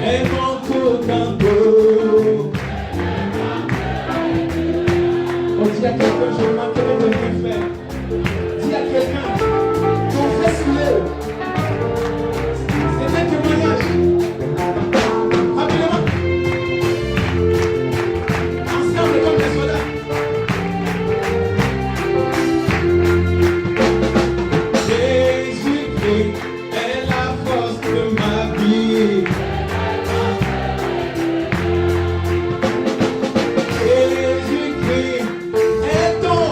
est mon coucando. On dit à quelqu'un, je ne manquerai de rien faire. Dis à quelqu'un, ton fait soulever. C'est un témoignage. Rapidement. Ensemble comme des soldats. Jésus-Christ est la force de ma vie. Jésus-Christ est ton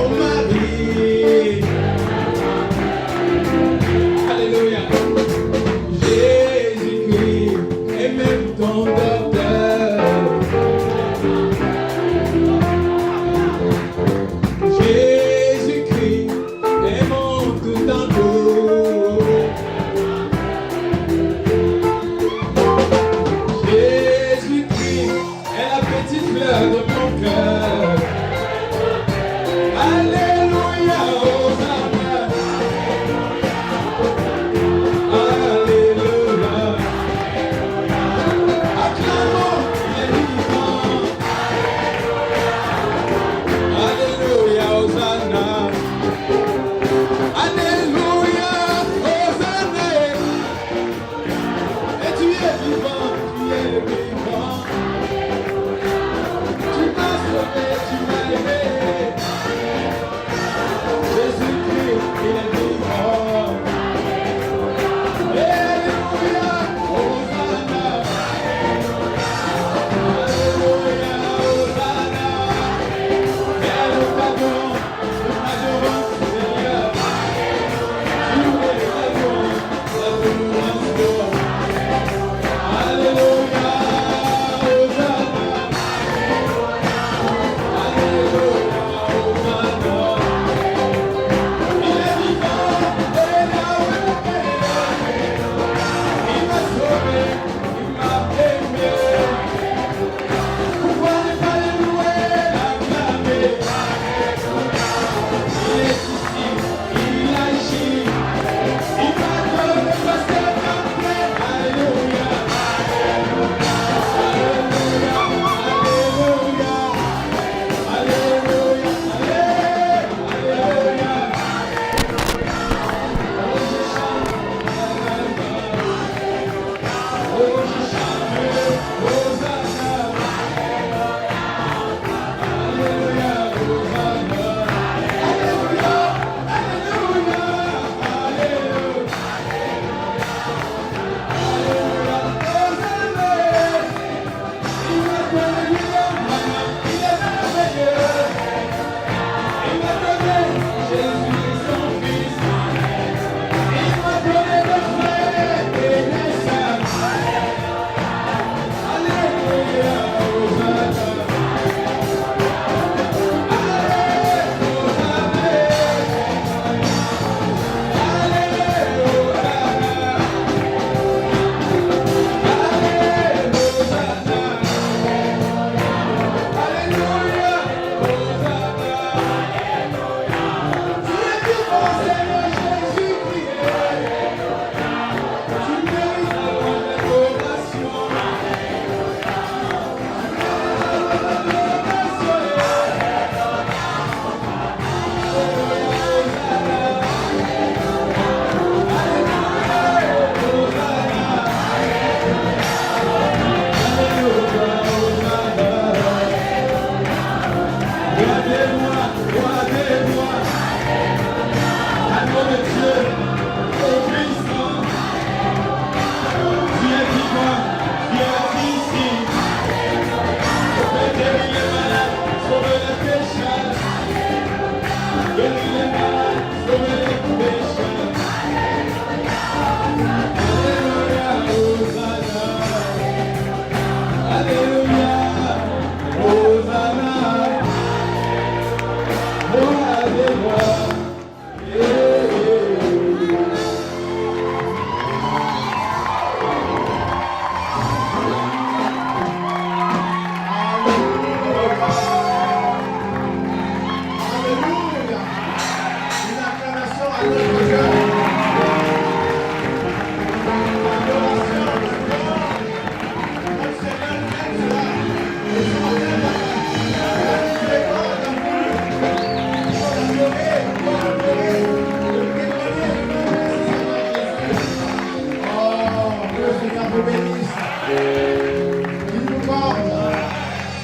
Il nous porte.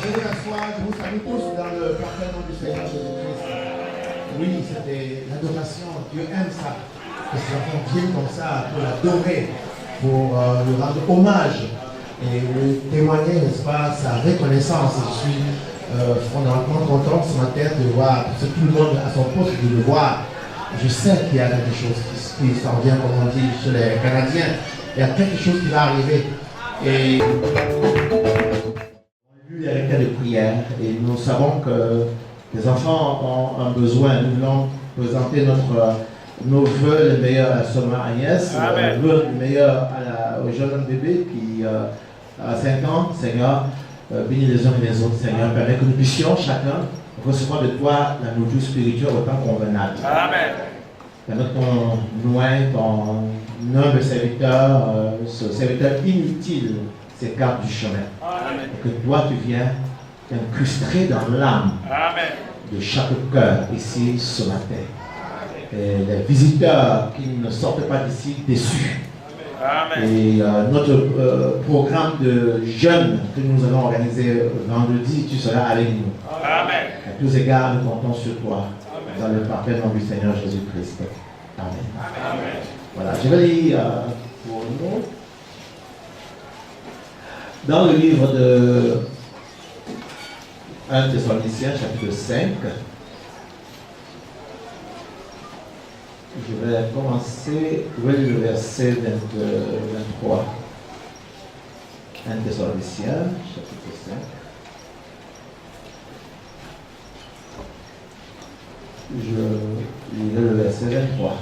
Venez asseoir, je vous salue tous dans le parfait nom du Seigneur Jésus-Christ. Oui, c'était l'adoration. Dieu aime ça. Que ces enfants viennent comme ça pour l'adorer, pour lui rendre hommage et lui témoigner, n'est-ce pas, sa reconnaissance. Je suis fondamentalement content ce matin de voir tout le monde à son poste, de le voir. Je sais qu'il y a quelque chose qui s'en vient, comme on dit chez les Canadiens. Il y a quelque chose qui va arriver. Et on a lu les requêtes de prière et nous savons que les enfants ont un besoin. Nous voulons présenter nos voeux les meilleurs à Soma Agnès, nos voeux les meilleurs au jeune bébé qui a 5 ans. Seigneur, bénis les uns et les autres, Seigneur. Permets que nous puissions chacun recevoir de toi la nourriture spirituelle autant convenable. Amen. Permets qu'on noie ton humble serviteur, ce serviteur inutile, s'écarte du chemin. Amen. Et que toi, tu viens t'incruster dans l'âme de chaque cœur ici ce matin. Et les visiteurs qui ne sortent pas d'ici déçus. Amen. Et notre programme de jeûne que nous allons organiser vendredi, tu seras avec nous. Amen. À tous égards, nous comptons sur toi. Amen. Dans le parfait nom du Seigneur Jésus-Christ. Amen. Amen. Voilà, je vais lire pour nous dans le livre de 1 Thessaloniciens, chapitre 5. Je vais commencer avec le verset 23. 1 Thessaloniciens, chapitre 5. Je lirai le verset 23.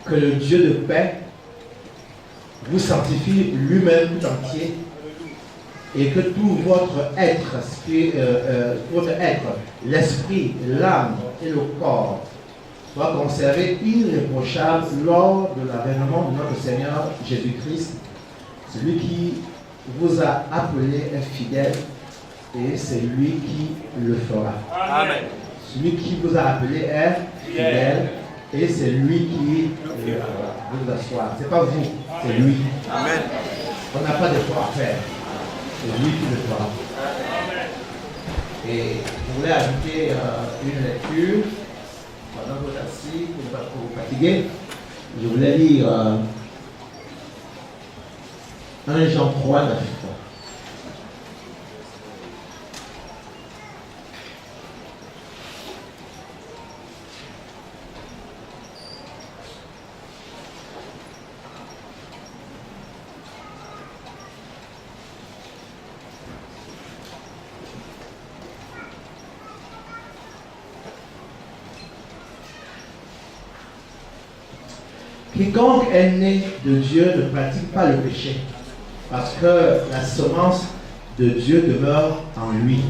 Que le Dieu de paix vous sanctifie lui-même tout entier et que tout votre être, l'esprit, l'âme et le corps soit conservé irréprochable lors de l'avènement de notre Seigneur Jésus-Christ. Celui qui vous a appelé est fidèle et c'est lui qui le fera. Amen. Celui qui vous a appelé est fidèle et c'est lui qui le fera. Vous asseoir. Ce n'est pas vous, c'est lui. Amen. On n'a pas d'effort à faire. C'est lui qui le fera. Et je voulais ajouter une lecture. Pendant que vous êtes assis, pour ne pas vous fatiguer, je voulais lire 1 Jean 3, 9. Quiconque est né de Dieu ne pratique pas le péché, parce que la semence de Dieu demeure en lui.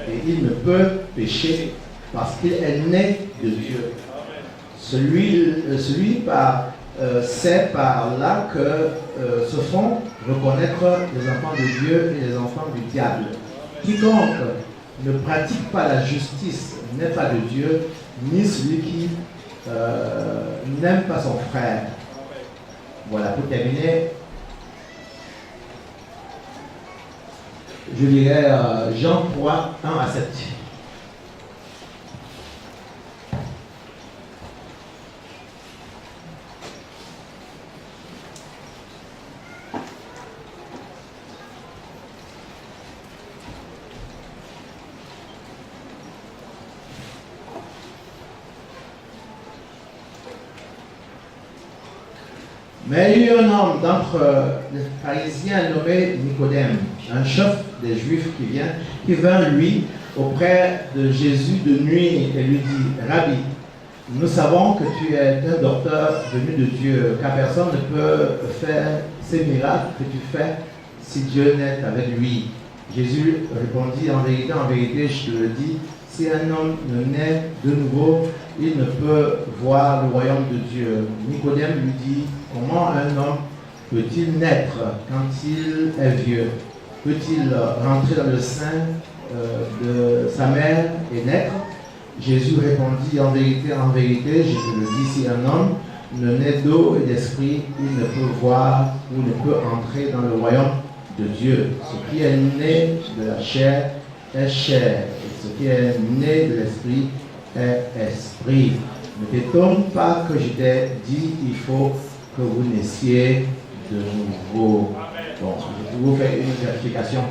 Et il ne peut pécher parce qu'il est né de Dieu. Celui c'est par là que se font reconnaître les enfants de Dieu et les enfants du diable. Quiconque ne pratique pas la justice n'est pas de Dieu, ni celui qui n'aime pas son frère. Voilà, pour terminer, je lirai Jean 3, 1 à 7. Mais il y a eu un homme d'entre les pharisiens nommé Nicodème, un chef des Juifs qui vint lui auprès de Jésus de nuit et lui dit: Rabbi, nous savons que tu es un docteur venu de Dieu, car personne ne peut faire ces miracles que tu fais si Dieu n'est avec lui. Jésus répondit: en vérité, je te le dis, si un homme ne naît de nouveau, il ne peut voir le royaume de Dieu. Nicodème lui dit: comment un homme peut-il naître quand il est vieux? Peut-il rentrer dans le sein de sa mère et naître. Jésus répondit, en vérité, je te le dis, si un homme ne naît d'eau et d'esprit, il ne peut voir ou ne peut entrer dans le royaume de Dieu. Ce qui est né de la chair est chair, et ce qui est né de l'esprit est esprit. Ne t'étonne pas que je t'ai dit, il faut que vous naissiez de nouveau. Bon, je vais vous faire une vérification.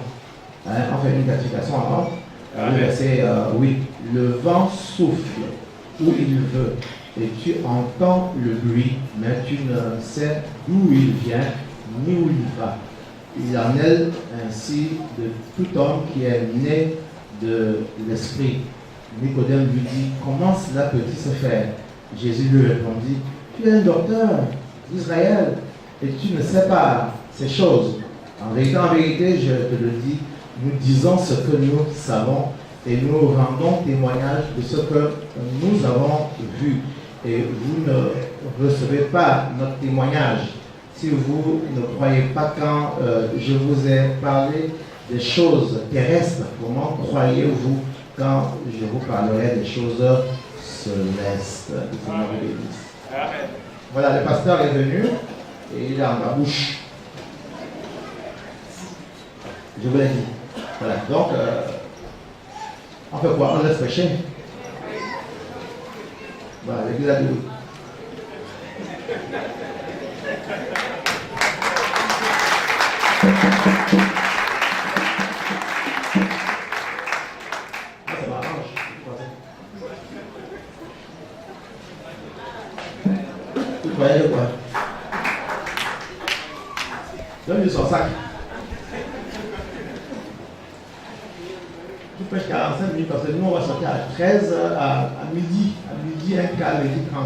On fait une vérification avant. Le verset 8. Le vent souffle où il veut, et tu entends le bruit, mais tu ne sais d'où il vient ni où il va. Il en est ainsi de tout homme qui est né de l'esprit. Nicodème lui dit, comment cela peut-il se faire? Jésus lui répondit, tu es un docteur d'Israël et tu ne sais pas ces choses. En vérité, je te le dis, nous disons ce que nous savons et nous rendons témoignage de ce que nous avons vu. Et vous ne recevez pas notre témoignage si vous ne croyez pas quand je vous ai parlé des choses terrestres. Comment croyez-vous quand je vous parlerai des choses célestes? Voilà, le pasteur est venu et il est en ma bouche. Je vous l'ai dit. Voilà, donc, on fait quoi? On laisse prêcher. Voilà, l'église a dit oui. Ah, ça m'arrange. Tu croyais de quoi? Donne-lui son sac. Tu pêches 45 minutes parce que nous on va sortir à 13 à midi. À midi, un quart, midi 30.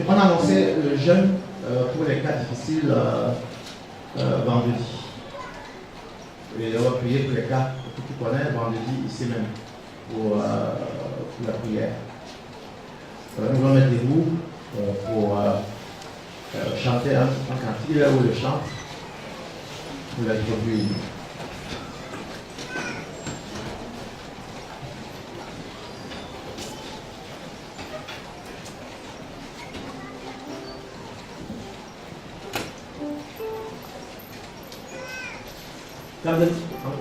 On a annoncé le jeûne pour les cas difficiles vendredi. Et on va prier pour les cas que tu connais vendredi ici même pour la prière. Nous allons mettre debout pour chanter un cantique là où le chant pour la tribu.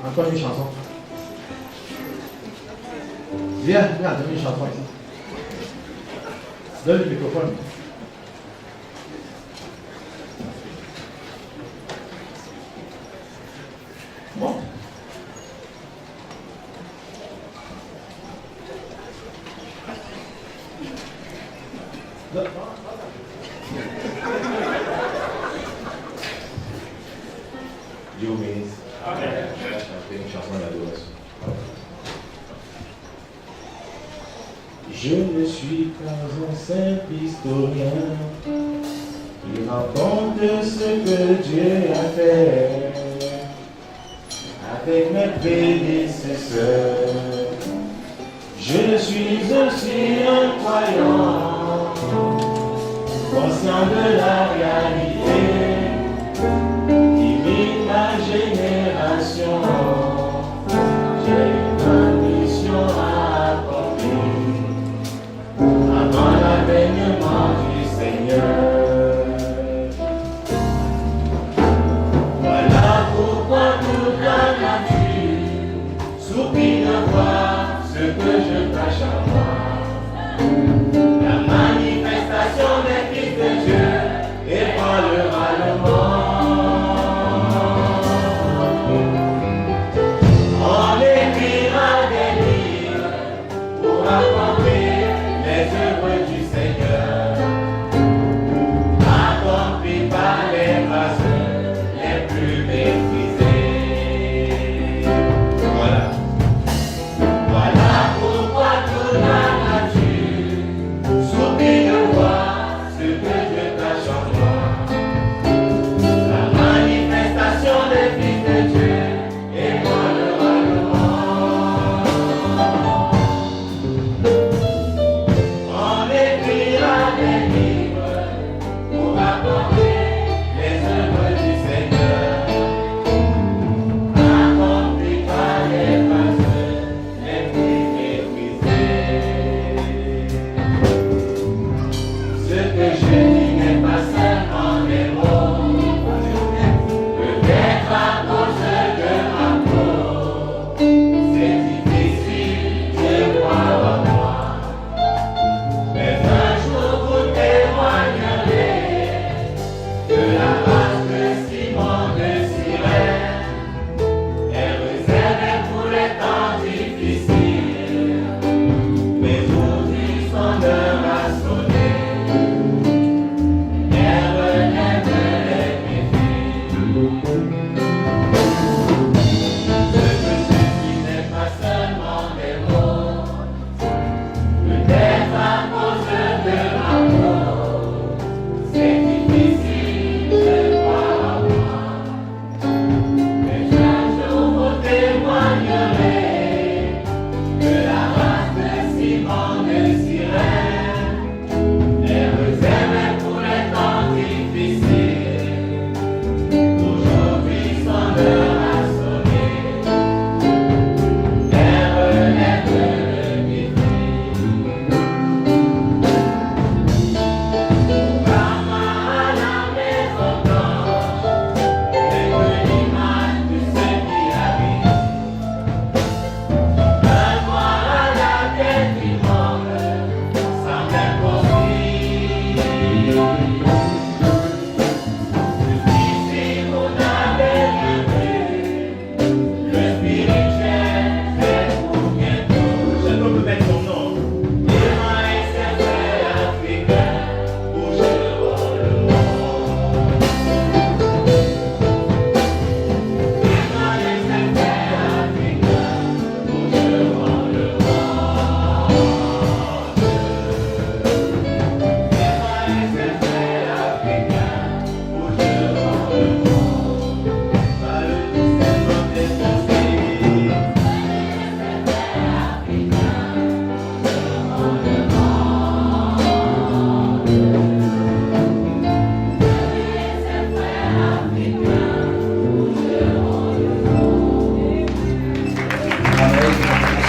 Encore une chanson. Viens, donne une chanson ici. Donne le microphone. Bon. Dieu bénisse. Je vais chanter une chanson d'adoration. Je ne suis pas un simple historien qui raconte ce que Dieu a fait avec mes prédécesseurs. Je suis aussi un croyant, conscient de la réalité, qui vit ma génération. J'ai une mission à accomplir avant l'avènement du Seigneur. Voilà pourquoi toute la nature soupire de voir ce que je cache en moi. La manifestation des fils de Dieu ébranlera le monde. On écrira des livres pour accomplir les œuvres du Seigneur, accomplies par les races les plus maîtrisées. Voilà pourquoi toute la nature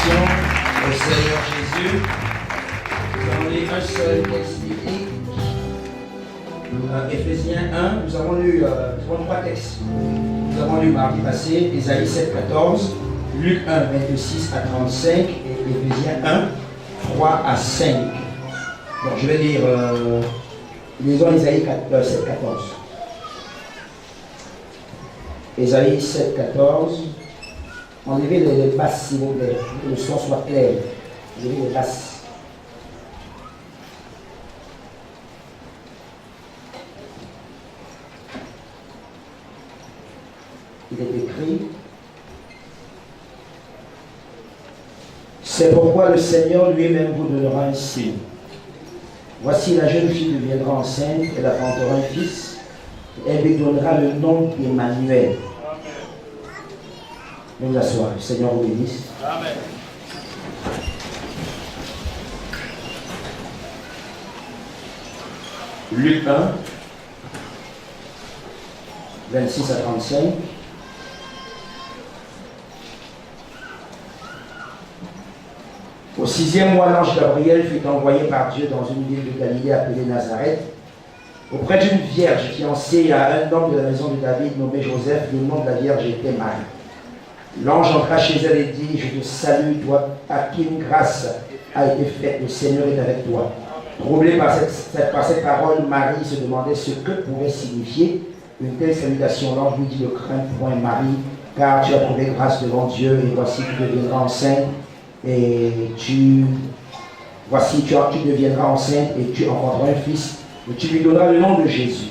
bénédiction au Seigneur Jésus. Nous allons lire un seul texte biblique. Éphésiens 1, nous avons lu 3 textes. Nous avons lu mardi passé Ésaïe 7, 14, Luc 1, 26 à 35 et Éphésiens 1, 3 à 5. Donc je vais lire lisons Ésaïe 7, 14. Ésaïe 7, 14. Enlevez les basses s'il vous plaît, que le son soit clair. Enlevez les basses. Il est écrit: c'est pourquoi le Seigneur lui-même vous donnera un signe. Voici la jeune fille deviendra enceinte, elle enfantera un fils, et elle lui donnera le nom d'Emmanuel. Nous nous asseoir, le Seigneur vous bénisse. Amen. Luc 1, 26 à 35. Au 6e mois, l'ange Gabriel fut envoyé par Dieu dans une ville de Galilée appelée Nazareth, auprès d'une vierge fiancée à un homme de la maison de David nommé Joseph. Le nom de la vierge était Marie. L'ange entra chez elle et dit: je te salue, toi à qui une grâce a été faite, le Seigneur est avec toi. Troublée par cette parole, Marie se demandait ce que pouvait signifier une telle salutation. L'ange lui dit: ne crains point, Marie, car tu as trouvé grâce devant Dieu, et voici tu deviendras enceinte, et tu deviendras enceinte et tu enfanteras un fils, et tu lui donneras le nom de Jésus.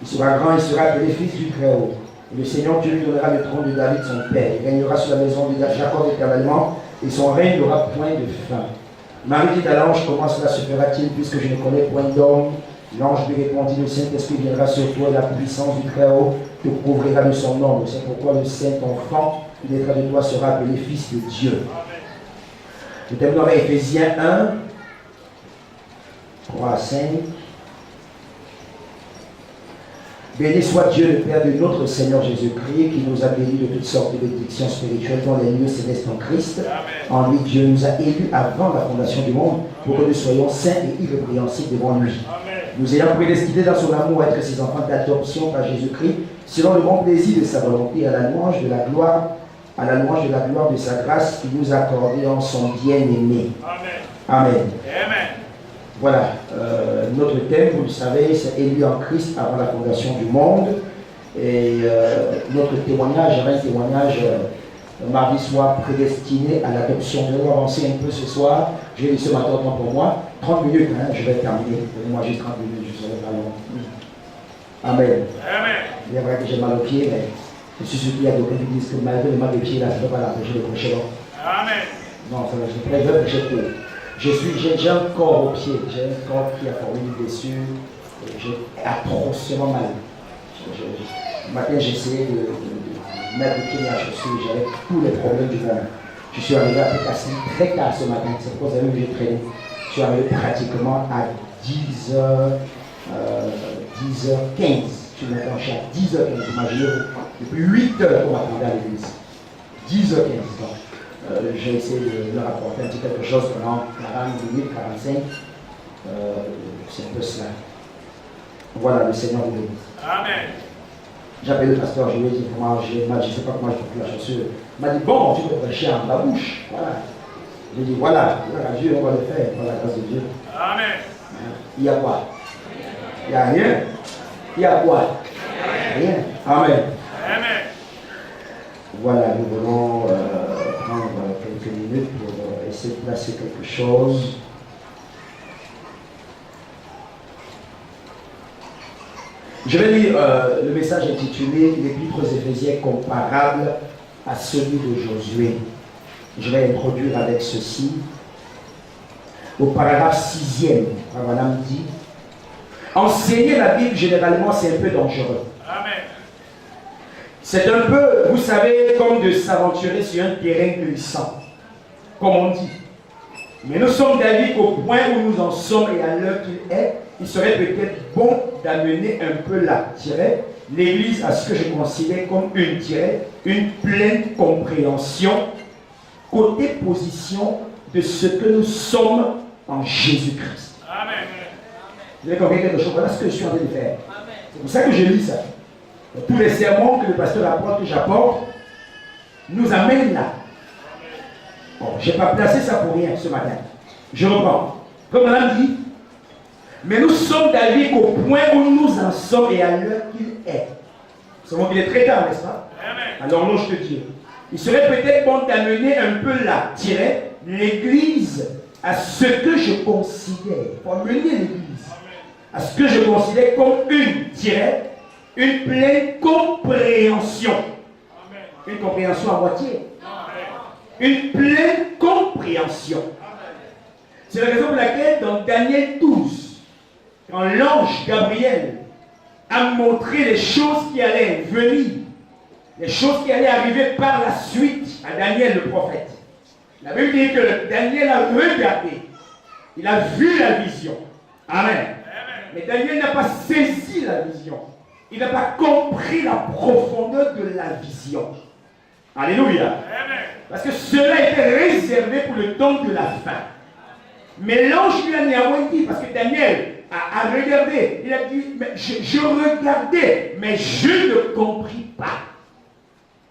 Il sera grand, il sera appelé fils du Très-Haut. Et le Seigneur Dieu lui donnera le trône de David son père. Il régnera sur la maison de Jacob éternellement, et son règne n'aura point de fin. Marie dit à l'ange: comment cela se fera-t-il, puisque je ne connais point d'homme? L'ange lui répondit: le Saint-Esprit viendra sur toi, et la puissance du Très-Haut te couvrira de son ombre. C'est pourquoi le Saint-Enfant qui naîtra de toi sera appelé fils de Dieu. Nous terminons avec Éphésiens 1, 3 à 5. Béni soit Dieu, le Père de notre Seigneur Jésus-Christ, qui nous a bénis de toutes sortes de bénédictions spirituelles dans les lieux célestes en Christ. Amen. En lui, Dieu nous a élus avant la fondation du monde pour que nous soyons saints et irrépréhensibles devant lui. Amen. Nous ayant prédestinés dans son amour à être ses enfants d'adoption par Jésus-Christ, selon le bon plaisir de sa volonté, à la louange de la gloire de sa grâce qui nous a accordé en son bien-aimé. Amen. Amen. Amen. Voilà, notre thème, vous le savez, c'est élu en Christ avant la fondation du monde. Et notre témoignage, un témoignage mardi soir prédestiné à l'adoption. Je vais avancer un peu ce soir. Je vais laisser maintenant pour moi. 30 minutes, hein, je vais terminer. Moi j'ai 30 minutes, je serai pas long. Amen. Amen. Il est vrai que j'ai mal aux pieds, mais je suis sûr qu'il y a d'autres qui disent que malgré le mal des pieds, là, je ne peux pas l'empêcher de prêcher. Amen. Non, ça va, je préfère prêcher pour eux. J'ai un corps au pied, j'ai un corps qui a formé une blessure, j'ai atrocement mal. Le matin, j'ai essayé de mettre le pied dans la chaussure, j'avais tous les problèmes du monde. Je suis arrivé à Pécassine très tard ce matin, c'est pour ça que j'ai traîné. Je suis arrivé pratiquement à 10h15. Je suis maintenant à 10h15, imaginez, depuis 8h qu'on m'attendait à l'église. 10h15. Donc. J'ai essayé de rapporter un petit quelque chose pendant 40 minutes, 45. C'est un peu cela. Voilà, le Seigneur vous bénisse. Amen. J'appelle le pasteur, je lui ai dit comment je ne sais pas comment je porte la chaussure. Il m'a dit: bon, tu peux prêcher en babouche. Voilà. J'ai dit: voilà, Dieu, on va le faire, par la grâce de Dieu. Amen. Il y a quoi? Il n'y a rien. Il y a quoi? Rien. Amen. Amen. Voilà, nous voulons prendre quelques minutes pour essayer de placer quelque chose. Je vais lire le message intitulé L'Épître aux Éphésiens comparable à celui de Josué. Je vais introduire avec ceci. Au paragraphe 6e, Madame dit: enseigner la Bible généralement c'est un peu dangereux. Amen. C'est un peu, vous savez, comme de s'aventurer sur un terrain glissant, comme on dit. Mais nous sommes d'avis qu'au point où nous en sommes et à l'heure qu'il est, il serait peut-être bon d'amener un peu l'Église à ce que je considère comme une pleine compréhension côté position de ce que nous sommes en Jésus-Christ. Vous avez compris quelque chose? Voilà ce que je suis en train de faire. C'est pour ça que je lis ça. Tous les sermons que le pasteur apporte, que j'apporte, nous amènent là. Bon, je n'ai pas placé ça pour rien ce matin. Je reprends. Comme madame dit, mais nous sommes d'avis qu'au point où nous en sommes et à l'heure qu'il est. Nous savons qu'il est très tard, n'est-ce pas? Alors l'ange de Dieu. Il serait peut-être bon d'amener un peu là, l'Église à ce que je considère, pour amener l'Église à ce que je considère comme une pleine compréhension. Une compréhension à moitié. Une pleine compréhension. C'est la raison pour laquelle dans Daniel 12, quand l'ange Gabriel a montré les choses qui allaient venir, les choses qui allaient arriver par la suite à Daniel le prophète, la Bible dit que Daniel a regardé, il a vu la vision. Amen. Mais Daniel n'a pas saisi la vision. Il n'a pas compris la profondeur de la vision. Alléluia. Parce que cela était réservé pour le temps de la fin. Mais l'ange lui a néanmoins dit, parce que Daniel a regardé, il a dit, mais je regardais, mais je ne compris pas.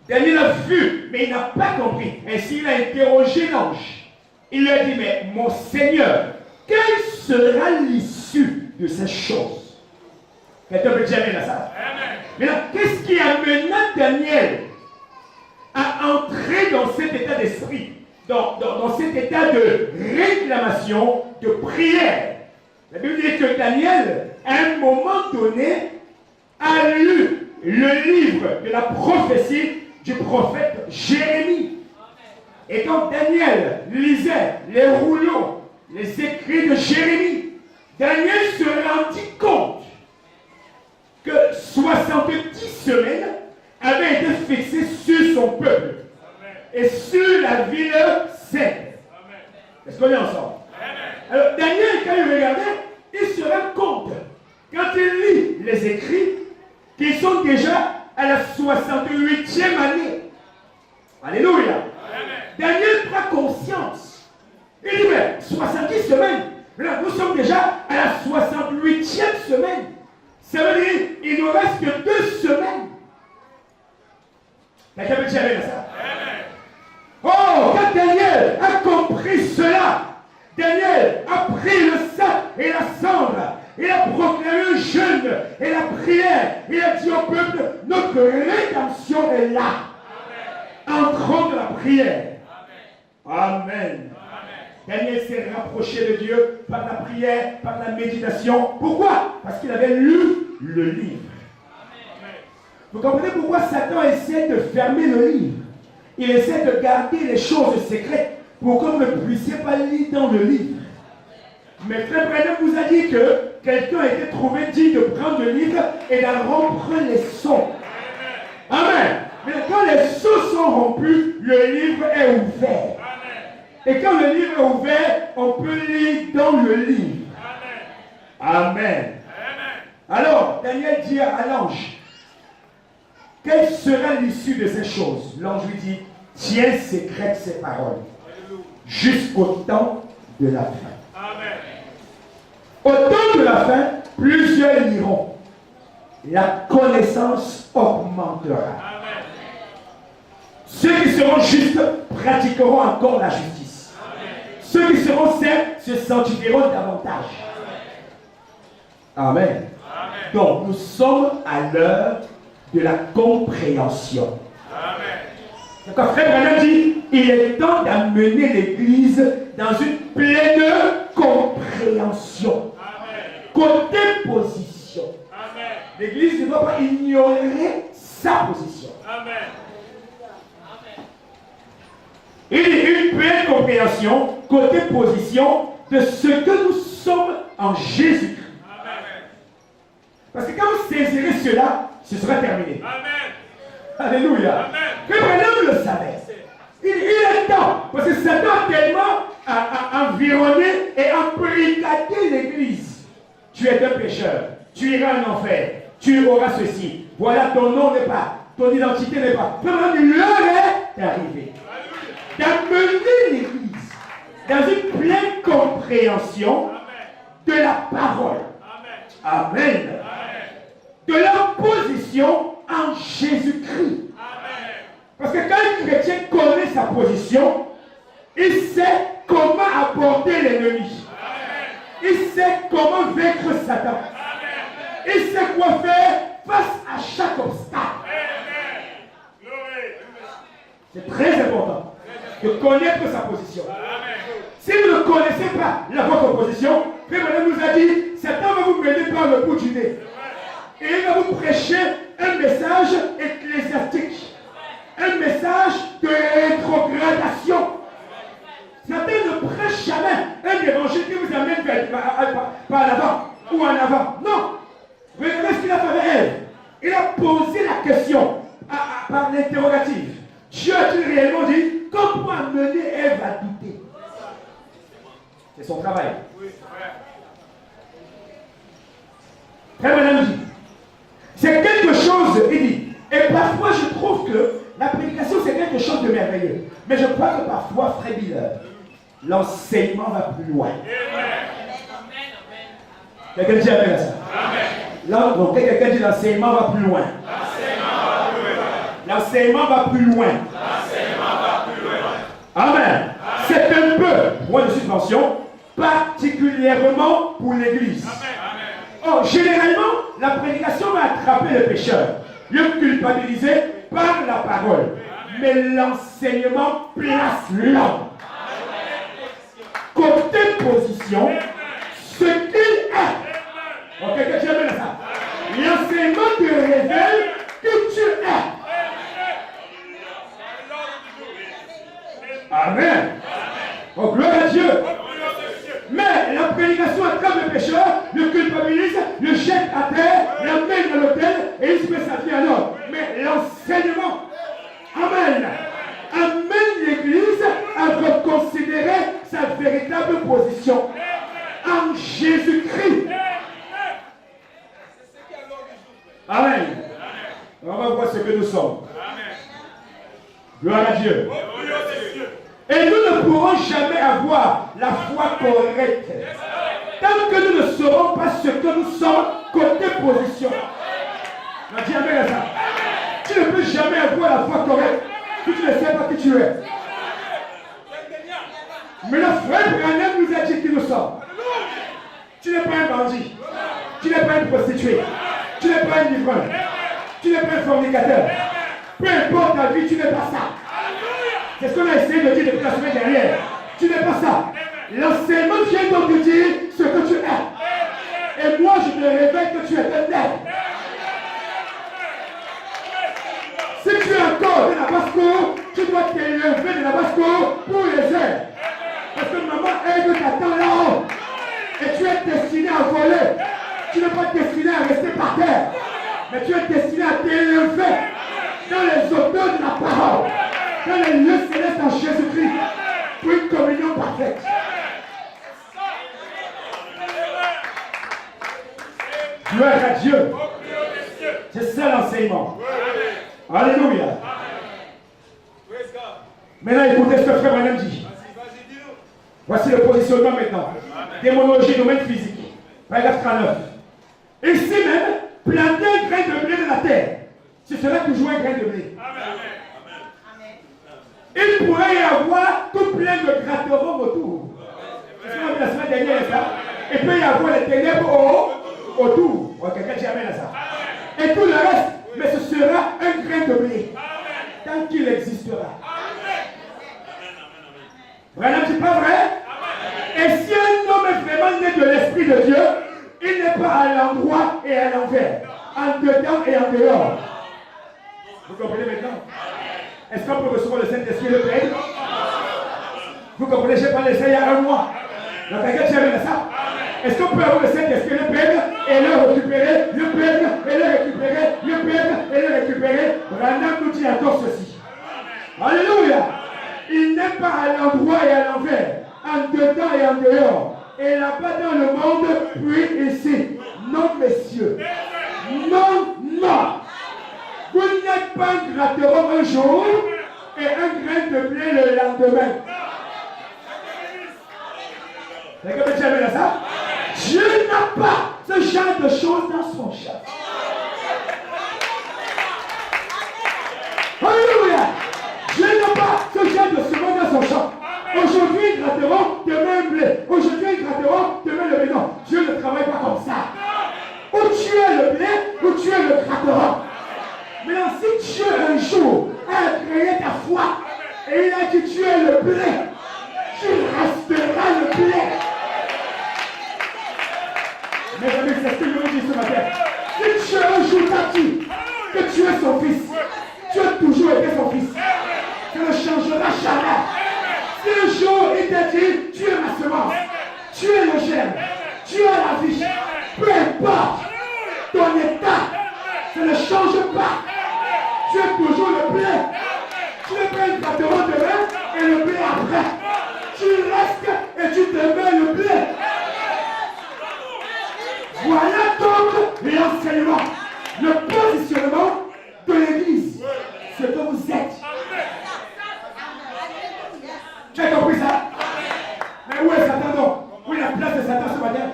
Daniel a vu, mais il n'a pas compris. Ainsi, il a interrogé l'ange. Il lui a dit, mais mon Seigneur, quelle sera l'issue de ces choses? Quelqu'un peut dire amen à ça? Mais là, qu'est-ce qui amena Daniel à entrer dans cet état d'esprit, dans cet état de réclamation, de prière? La Bible dit que Daniel, à un moment donné, a lu le livre de la prophétie du prophète Jérémie. Et quand Daniel lisait les rouleaux, les écrits de Jérémie, Daniel se rendit compte que 70 semaines avaient été fixées sur son peuple et sur la ville sainte. Est-ce qu'on est ensemble? Alors Daniel, quand il regardait, il se rend compte, quand il lit les écrits, qu'ils sont déjà à la 68e année. Alléluia. Daniel prend conscience. Il dit, mais 70 semaines, là, nous sommes déjà à la 68e semaine. Ça veut dire qu'il ne reste que 2 semaines. Quelqu'un peut dire amen à ça? Oh, quand Daniel a compris cela, Daniel a pris le sac et la cendre. Il a proclamé un jeûne et la prière. Il a dit au peuple, notre rédemption est là. Entrons de la prière. Amen. Daniel s'est rapproché de Dieu par la prière, par la méditation. Pourquoi? Parce qu'il avait lu le livre. Vous comprenez pourquoi Satan essaie de fermer le livre? Il essaie de garder les choses secrètes pour que vous ne puissiez pas lire dans le livre. Mais Frère Branham vous a dit que quelqu'un a été trouvé digne de prendre le livre et d'en rompre les sceaux. Amen. Mais quand les sceaux sont rompus, le livre est ouvert. Et quand le livre est ouvert, on peut lire dans le livre. Amen. Alors, Daniel dit à l'ange, quelle sera l'issue de ces choses? L'ange lui dit, tiens secrète ces paroles jusqu'au temps de la fin. Au temps de la fin, plusieurs liront. La connaissance augmentera. Ceux qui seront justes pratiqueront encore la justice. Ceux qui seront saints se sanctifieront davantage. Amen. Donc, nous sommes à l'heure de la compréhension. Donc, Frère Branham dit, il est temps d'amener l'Église dans une pleine compréhension. Côté position. L'Église ne doit pas ignorer sa position. Il y a une pleine compréhension, côté position, de ce que nous sommes en Jésus-Christ. Parce que quand vous saisirez cela, ce sera terminé. Alléluia. Que Branham le savait. Il est temps. Parce que Satan a tellement environné et embrigadé l'Église. Tu es un pécheur. Tu iras en enfer. Tu auras ceci. Voilà, ton nom n'est pas. Ton identité n'est pas. L'heure est arrivée. d'amener l'Église dans une pleine compréhension de la parole. Amen. De leur position en Jésus-Christ. Parce que quand un chrétien connaît sa position, il sait comment aborder l'ennemi. Il sait comment vaincre Satan. Il sait quoi faire face à chaque obstacle. C'est très important de connaître sa position. Si vous ne connaissez pas votre position, Frère Madame nous a dit, Satan va vous mener par le bout du nez. Et il va vous prêcher un message ecclésiastique. Un message de rétrogradation. Satan ne prêche jamais un évangile qui vous amène par l'avant ou en avant. Non. Regardez ce qu'il a fait avec Ève. Il a posé la question par l'interrogatif. Dieu a-t-il réellement dit comment amener Ève à douter? C'est son travail. Frère Madame dit, c'est quelque chose, il dit, et parfois je trouve que la prédication c'est quelque chose de merveilleux. Mais je crois que parfois, Frère Biller, l'enseignement va plus loin. Quelqu'un dit amen à ça. Là, donc, quelqu'un dit l'enseignement va plus loin. L'enseignement va plus loin. Amen. C'est un peu, point de suspension, particulièrement pour l'Église. Oh, généralement, la prédication va attraper le pécheur, le culpabiliser par la parole. Mais l'enseignement place l'homme. Côté position, ce qu'il est. Ok, quelqu'un dit amen à ça. L'enseignement te révèle que tu es. Amen. Oh, gloire à Dieu. Mais la prédication attrape le pécheur, le culpabilise, le jette à terre, l'amène à l'autel et il se met sa vie à l'ordre. Mais l'enseignement, amen, amène l'Église à reconsidérer sa véritable position en Jésus-Christ. Amen. On va voir ce que nous sommes. Gloire à Dieu. Et nous ne pourrons jamais avoir la foi correcte tant que nous ne saurons pas ce que nous sommes côté position. On dit amen à ça. Tu ne peux jamais avoir la foi correcte si tu ne sais pas qui tu es. Mais le frère Branham nous a dit qui nous sommes. Tu n'es pas un bandit. Tu n'es pas une prostituée. Tu n'es pas un livreur. Tu n'es pas un fornicateur. Peu importe ta vie, tu n'es pas ça. C'est ce qu'on a essayé de dire depuis la semaine dernière. Tu n'es pas ça. L'enseignement vient donc te dire ce que tu es. Et moi, je te révèle que tu es un nègre. Si tu es encore de la basse-cour, tu dois t'élever de la basse-cour pour les airs. Parce que maman aide t'attend là-haut. Et tu es destiné à voler. Tu n'es pas destiné à rester par terre. Mais tu es destiné à t'élever dans les hauteurs de la parole. Dans les lieux célestes en Jésus-Christ, pour une communion parfaite. Gloire à Dieu. C'est ça l'enseignement. Alléluia. Maintenant, écoutez ce que frère Branham dit. Voici le positionnement maintenant. Démonologie, domaine physique. Paragraphe 39. Ici même, planter un grain de blé dans la terre. Ce sera toujours un grain de blé. Il pourrait y avoir tout plein de gratterons autour. C'est ce qu'on a vu la semaine dernière, ça. Il peut y avoir les ténèbres autour. Quelqu'un dit amen à ça. Et tout le reste, mais ce sera un grain de blé. Tant qu'il existera. Branham, c'est pas vrai? Et si un homme est vraiment né de l'Esprit de Dieu, il n'est pas à l'endroit et à l'envers, en dedans et en dehors. Vous comprenez maintenant? Est-ce qu'on peut recevoir le Saint-Esprit et le Père? Vous comprenez, j'ai parlé de ça il y a un mois. La paquette, j'ai à ça. Est-ce qu'on peut avoir le Saint-Esprit et le Père et le récupérer, le Père et le récupérer, le Père et le récupérer? Branham nous dit encore ceci. Alléluia. Il n'est pas à l'endroit et à l'envers, en dedans et en dehors. Et là-bas dans le monde, puis ici. Non, messieurs. Non, non. Vous n'êtes pas un gratteron un jour et un grain de blé le lendemain. Est-ce que tu as vu ça? Dieu n'a pas ce genre de choses dans son champ. Alléluia. Dieu n'a pas ce genre de semence dans son champ. Aujourd'hui, ils gratteront, demain un blé. Aujourd'hui, ils gratteront, demain le blé. Non, Dieu ne travaille pas comme ça. Ou tu es le blé, ou tu es le gratteron. Maintenant, si Dieu un jour a créé ta foi, et il a dit tu es le blé, tu resteras le blé. Mes amis, c'est ce que je vous dis ce matin. Si Dieu un jour t'a dit que tu es son fils, tu as toujours été son fils. Ça ne changera jamais. Si un jour il t'a dit tu es ma semence, tu es le germe, tu as la vie, peu importe ton état, ça ne change pas. Tu es toujours le blé. Tu ne prends le gratteron demain et le blé après. Tu restes et tu demeures le blé. Voilà donc l'enseignement, le positionnement de l'Église, ce que vous êtes. Tu as compris ça? Mais où est Satan donc? Où est la place de Satan ce matin?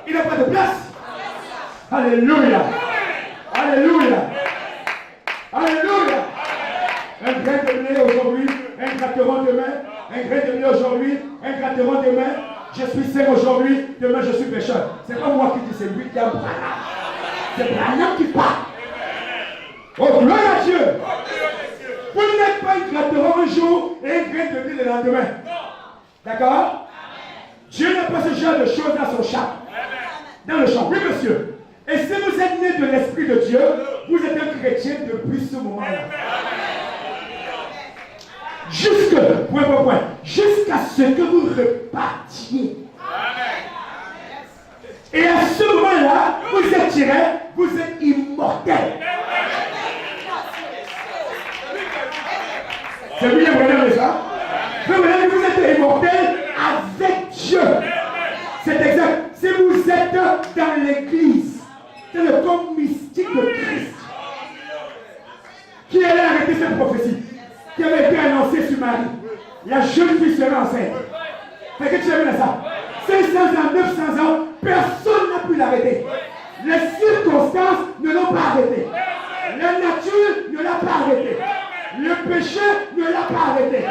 Il n'a pas de place. Alléluia. Alléluia. Alléluia. Un grain de blé aujourd'hui, un gratteron demain, un grain de blé aujourd'hui, un gratteron demain. Je suis saint aujourd'hui, demain je suis pécheur. C'est pas moi qui dis, c'est lui qui a Branham. C'est Branham qui parle. Oh, gloire à Dieu. Vous n'êtes pas un gratteron un jour et un grain de blé le lendemain. D'accord? Dieu n'a pas ce genre de choses dans son champ. Dans le champ. Oui, monsieur. Et si vous êtes né de l'Esprit de Dieu, vous êtes un chrétien depuis ce moment-là. Jusqu'à ce que vous repartiez. Et à ce moment-là, vous êtes tiré, vous êtes immortel. C'est bien vraiment ça. Vous êtes immortel avec Dieu. C'est exact. Si vous êtes dans l'église, c'est le corps mystique de Christ qui allait arrêter cette prophétie qui avait été annoncée sur Marie. La jeune fille sera enceinte. Fait que tu as vu ça? 500 ans, 900 ans, personne n'a pu l'arrêter. Les circonstances ne l'ont pas arrêté. La nature ne l'a pas arrêté. Le péché ne l'a pas arrêté.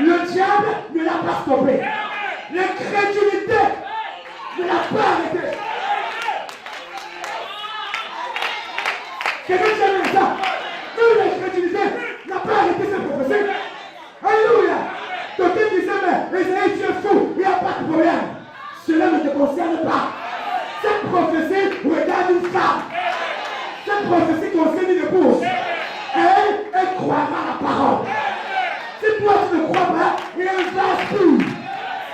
Le diable ne l'a pas stoppé. L'incrédulité ne l'a pas arrêté. Quelqu'un qui a vu ça? L'incrédulité n'a pas arrêté cette prophétie. Alléluia. Donc il disait, mais Isaïe, tu es fou, il n'y a pas de problème. Cela ne te concerne pas. Cette prophétie regarde une femme. Cette prophétie concerne une épouse. Elle croira la parole. Si toi tu ne crois pas, il y a un vase pur.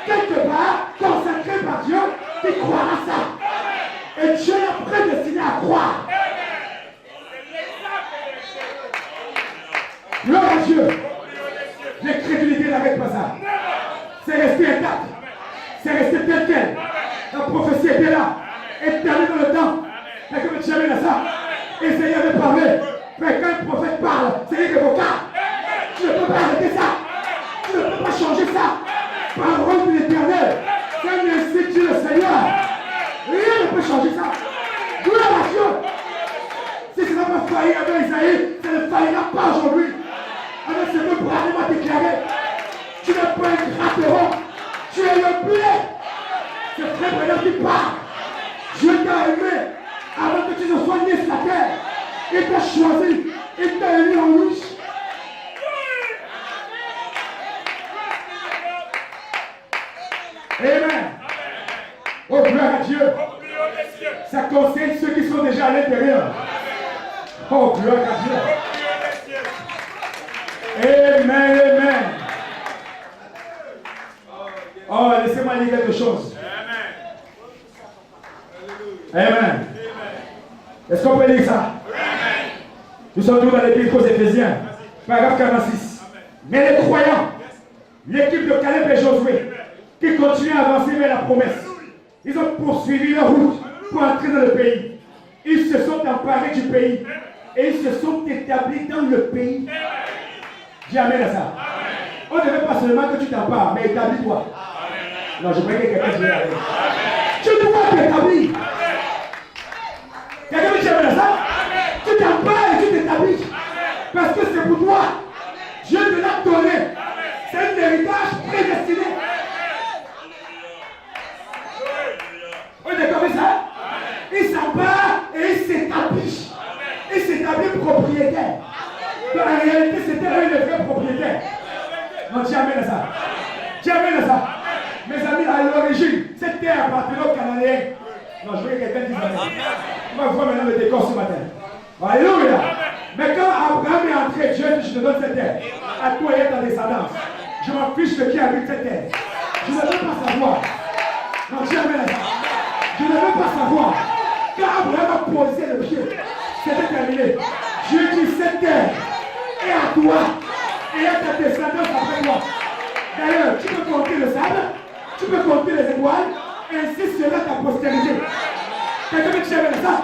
Quelque part, consacré par Dieu, tu croiras ça. Et Dieu l'a prédestiné à croire. Gloire à Dieu. L'incrédulité n'arrête pas ça. C'est resté intact. C'est resté tel quel. La prophétie était là. Éternelle dans le temps. Mais comme tu avais là ça, Isaïe avait parlé. Mais quand un prophète parle, c'est irrévocable. Tu ne peux pas arrêter ça. Tu ne peux pas changer ça. Parole de l'Éternel. C'est un ainsi le Seigneur. Rien ne peut changer ça. Gloire à Dieu. Si ça n'a pas failli avec Isaïe, ça ne faillira pas aujourd'hui. Avec ce que Branham a déclaré. Tu n'es pas un gratteron. Tu es le blé. C'est frère Branham qui parle. Dieu t'a aimé avant que tu ne sois né sur la terre. Il t'a choisi. Il t'a élu en riche. Amen. Oh, gloire à Dieu. Ça concerne ceux qui sont déjà à l'intérieur. Oh, gloire à Dieu. Amen, amen. Oh, laissez-moi dire quelque chose. Amen. Est-ce qu'on peut lire ça? Nous sommes tous dans l'épître aux Éphésiens, paragraphe 46. Mais les croyants, l'équipe de Caleb et Josué, qui continuent à avancer vers la promesse, ils ont poursuivi leur route pour entrer dans le pays. Ils se sont emparés du pays et ils se sont établis dans le pays. Dis amen à ça. On ne veut pas seulement que tu t'empares, mais établis-toi. Non, je croyais que quelqu'un se lève. Tu dois t'établir. Quelqu'un me dit amen à ça? Tu t'empares et tu t'établis. Parce que c'est pour toi. Dieu te l'a donné. C'est un héritage prédestiné. On est comme ça? Il s'empare et il s'établit. Il s'établit propriétaire. Dans la réalité, c'était un des vrais propriétaires. Non, tu amènes à ça. Tu amènes à ça. Mes amis, à l'origine, cette terre appartenait aux Cananéens. Non, je veux que quelqu'un dise amen. On va voir maintenant le décor ce matin. Alléluia. Mais quand Abraham est entré, Dieu dit, je te donne cette terre. À toi et à ta descendance. Je m'en fiche de qui habite cette terre. Je ne veux pas savoir. Non, tu amènes à ça. Je ne veux pas savoir. Quand Abraham a posé le pied, c'était terminé. Dieu dit cette terre est à toi et à ta descendance après toi. D'ailleurs, tu peux compter le sable, tu peux compter les étoiles, ainsi sera ta postérité. Quelqu'un me dit ça?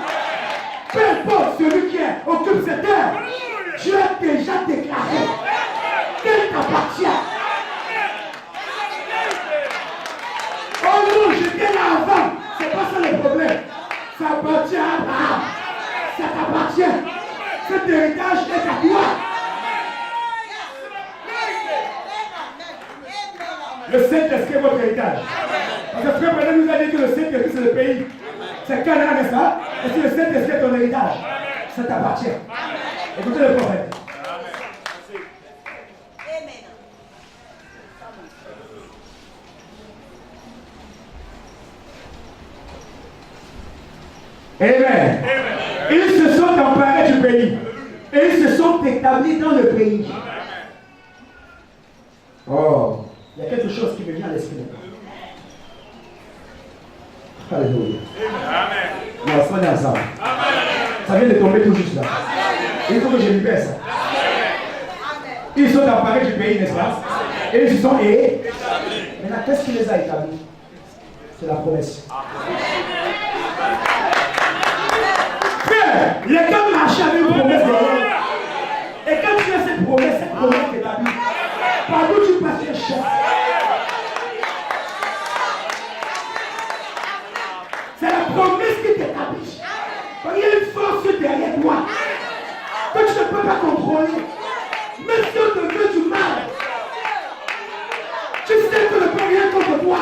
Peu importe celui qui occupe cette terre, Dieu a déjà déclaré qu'elle t'appartient. Oh non, j'étais là avant. C'est pas ça le problème. Ça appartient à Abraham. Ça t'appartient. Cet héritage est à toi. Le Saint-Esprit est votre héritage. Parce que frère Bernard nous a dit que le Saint-Esprit c'est le pays. C'est Canaan, n'est-ce pas? Et si le Saint-Esprit est ton héritage, ça t'appartient. Écoutez le prophète. Amen. Ils se sont emparés du pays. Et ils se sont établis dans le pays. Oh, il y a quelque chose qui me vient à l'esprit maintenant. Alléluia. Amen. On va se prendre ensemble. Ça vient de tomber tout juste là. Il faut que je libère ça. Ils sont emparés du pays, n'est-ce pas? Et ils se sont établis. Maintenant, qu'est-ce qui les a établis? C'est la promesse. Frère, les gars marchaient avec une promesse derrière. Et quand tu as cette promesse t'établit. Partout tu passes, tu es chef. C'est la promesse qui t'établit. Il y a une force derrière toi que tu ne peux pas contrôler. Même si on te veut du mal, tu sais que ne peut rien contre toi.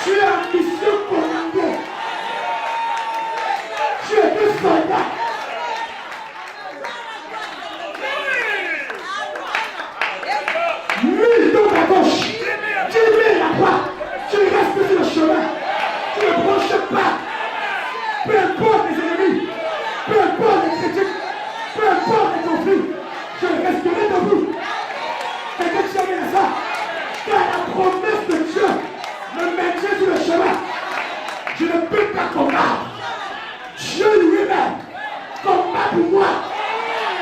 Tu es en mission commandée. Tu es un soldat. Mille donc à gauche. Tu mets la droite. Tu restes sur le chemin. Tu ne branches pas. Peu importe les ennemis. Peu importe les critiques. Peu importe les conflits. Je resterai debout. C'est que tu amènes à ça. Car la promesse de Dieu me maintient sur le chemin. Je ne peux pas combattre. Dieu lui-même combat pour moi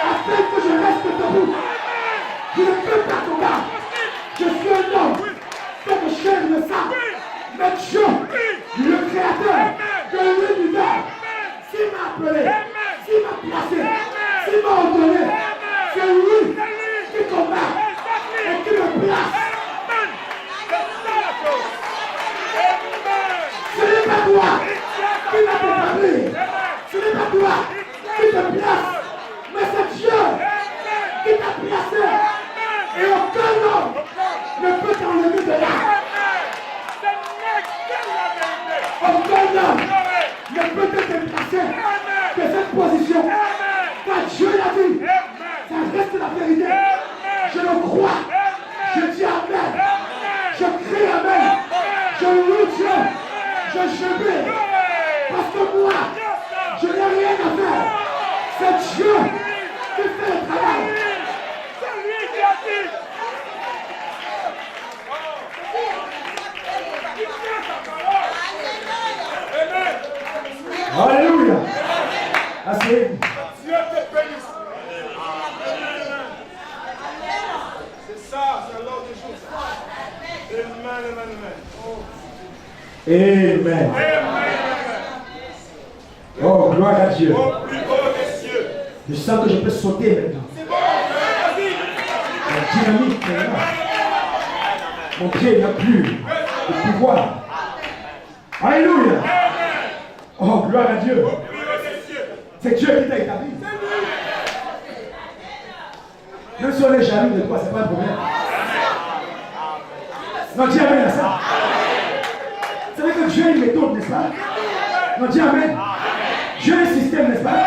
afin que je reste debout. Je ne peux pas combattre. Je suis un homme fait de chair et de sang. Mais Dieu, le créateur de l'univers, s'il m'a appelé, s'il m'a placé, s'il m'a ordonné, c'est lui qui combat et qui me place. Ce n'est pas toi qui va t'établir. Ce n'est pas toi qui te place. Mais c'est Dieu qui t'a placé. Et aucun homme ne peut t'enlever de là. Aucun homme ne peut te déplacer de cette position. Car Dieu l'a dit. Ça reste la vérité. Je le crois. Je dis Amen. Je crie Amen. Je loue Dieu. Je jubile. Parce que moi, je n'ai rien à faire. C'est Dieu qui fait le travail. C'est lui qui a dit. Alléluia. Asseyez-vous. Dieu te bénisse. C'est ça, c'est l'ordre des choses. Amen, amen, amen. Oh, gloire à Dieu. Je sens que je peux sauter maintenant. dynamique est là. Mon pied n'a plus de pouvoir. Alléluia. Oh, gloire à Dieu. C'est Dieu qui t'a établi. Même si on est jaloux de toi, ce n'est pas un problème. Non, dis amen à ça. Vous savez que Dieu a une méthode, n'est-ce pas? Non, dis amen. Dieu a un système, n'est-ce pas?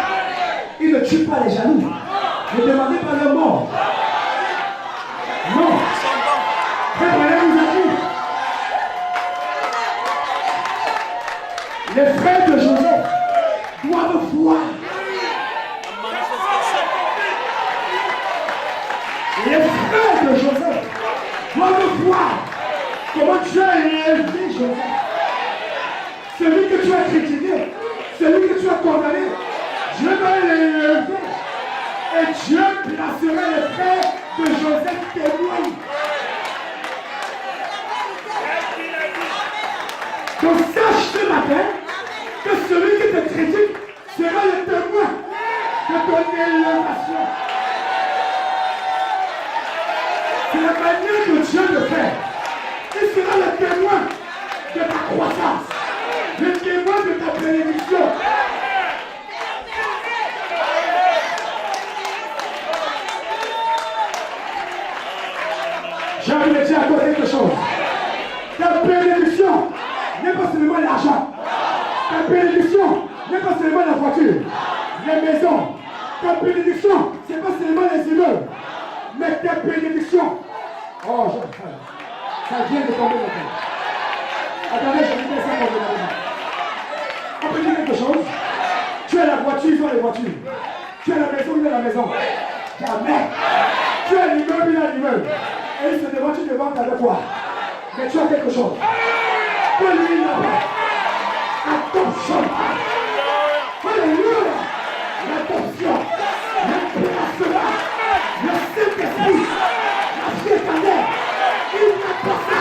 Il ne tue pas les jaloux. Ne demandez pas leur mort. Non. Frère Branham nous a dit. Les frères de Joseph doivent voir. Les frères de Joseph doivent voir comment Dieu a élevé Joseph. Celui que tu as critiqué, celui que tu as condamné, Dieu va l'élever. Et Dieu placera les frères de Joseph témoins. Donc sache ce matin que celui qui te critique sera le témoin de ton élévation. C'est la manière de Dieu de faire. Il sera le témoin de ta croissance, le témoin de ta bénédiction. J'ai envie de dire à toi quelque chose. Ta bénédiction n'est pas seulement l'argent. Ta bénédiction n'est pas seulement la voiture, les maisons. Ta bénédiction, ce n'est pas seulement les immeubles. Mais ta bénédiction, oh, ça vient de tomber maintenant. Attendez, je vais laisser tomber maintenant. On peut dire quelque chose. Tu as la voiture, ils ont les voitures. Tu as la maison, il a la maison. Jamais. Tu as l'immeuble, il a l'immeuble. Et il se demande, tu te vends avec quoi? Mais tu as quelque chose. Que lui n'a pas. Attention. Alléluia. L'attention. Le placement. Le Saint-Esprit. La vie éternelle. Il n'a pas ça.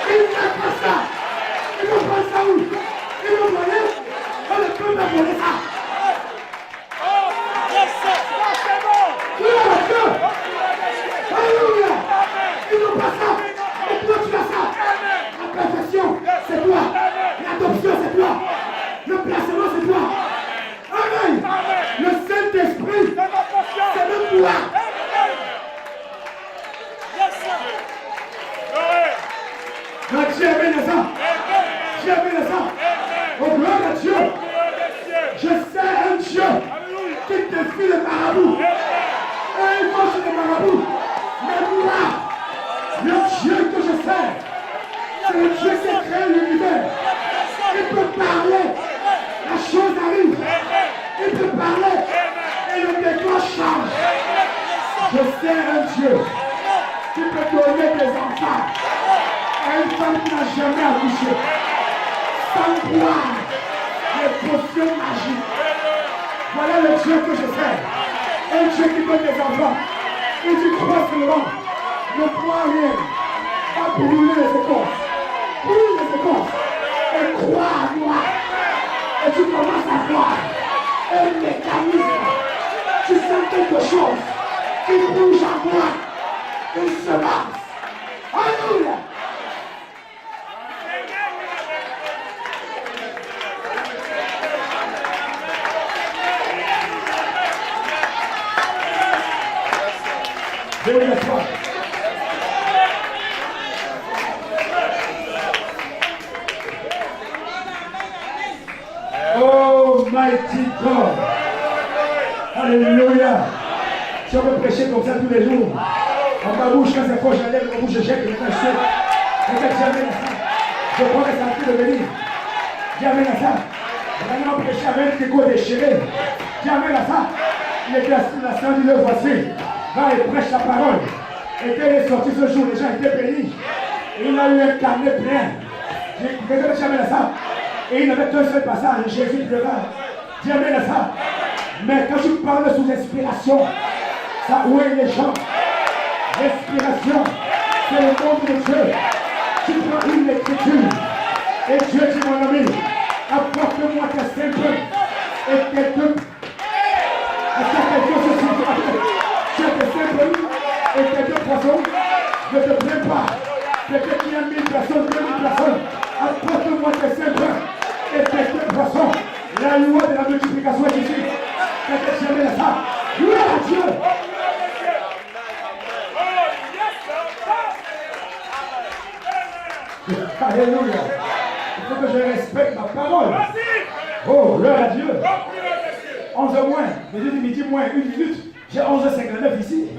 Il n'a pas ça. Il va prendre ça où? Il va voler. On ne peut pas voler ça. Alléluia. Ils n'ont pas ça. Et toi tu as ça. La perfection, c'est toi. L'adoption, c'est toi. Le placement, c'est toi. Amen. Le Saint-Esprit, c'est le toi. Donc tu amènes ça. Tu amènes ça. Au gloire à Dieu. Je sais un Dieu qui te fait le marabout. Et il mange les marabouts. Mais moi, le Dieu que je sers, c'est le Dieu qui a créé l'univers. Il peut parler, la chose arrive. Il peut parler et le décor change. Je sers un Dieu qui peut donner des enfants à une femme qui n'a jamais accouché, sans boire les potions magiques. Voilà le Dieu que je sers. Un Dieu qui donne des enfants. Et tu crois seulement. Ne crois rien. Pas brûler les écorces. Brûle les écorces. Et crois à moi. Et tu commences à voir un mécanisme. Tu sens quelque chose qui bouge en toi. Une semence. Alléluia. Deuxième fois. Oh, mighty God. Alléluia. Si on peut prêcher comme ça tous les jours, en ma bouche, quand c'est fort, j'enlève ma bouche, je jette, je fais un regarde, j'amène à ça. Je prends les sentiers de venir. J'amène à ça. Maintenant, prêcher avec des coups déchirés. J'amène à ça. Il était assis dans la salle, il le voici. Va et prêche la parole. Et quand il est sorti ce jour, les gens étaient bénis. Et il a eu un carnet plein. J'ai jamais à ça. Et il n'avait qu'un seul passage. Jésus pleura. Dis amen à ça. Mais quand tu parles sous inspiration, ça ouille les gens. L'inspiration, c'est le nom de Dieu. Tu prends une écriture. Et Dieu dit, mon ami, apporte-moi tes simples et tes deux. Est-ce qu'il y a quelqu'un ce soir? Tu as des symptômes et quelques poissons? Ne te plains pas. Peut-être qu'il y a 1000 personnes, 2000 personnes. Apporte-moi tes symptômes et quelques poissons. La loi de la multiplication est ici. Peut-être jamais la femme. Gloire à Dieu. Alléluia. Il faut que je respecte ma parole. Oh, gloire à Dieu. 11h moins. Mais j'ai dit midi moins 1 minute. J'ai 11h59 ici.